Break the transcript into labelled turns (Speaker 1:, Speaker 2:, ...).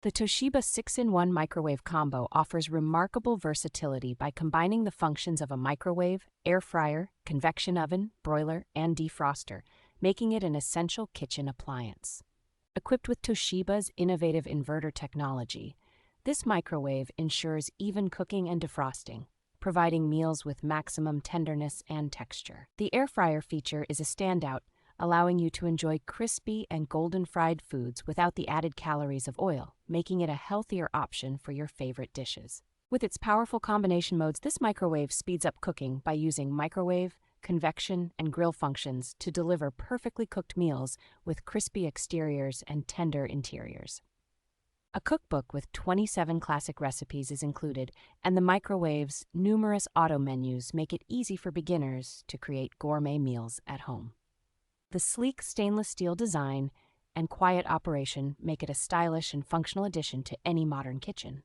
Speaker 1: The Toshiba 6-in-1 microwave combo offers remarkable versatility by combining the functions of a microwave, air fryer, convection oven, broiler, and defroster, making it an essential kitchen appliance. Equipped with Toshiba's innovative inverter technology, this microwave ensures even cooking and defrosting, providing meals with maximum tenderness and texture. The air fryer feature is a standout, allowing you to enjoy crispy and golden fried foods without the added calories of oil, making it a healthier option for your favorite dishes. With its powerful combination modes, this microwave speeds up cooking by using microwave, convection, and grill functions to deliver perfectly cooked meals with crispy exteriors and tender interiors. A cookbook with 27 classic recipes is included, and the microwave's numerous auto menus make it easy for beginners to create gourmet meals at home. The sleek stainless steel design and quiet operation make it a stylish and functional addition to any modern kitchen.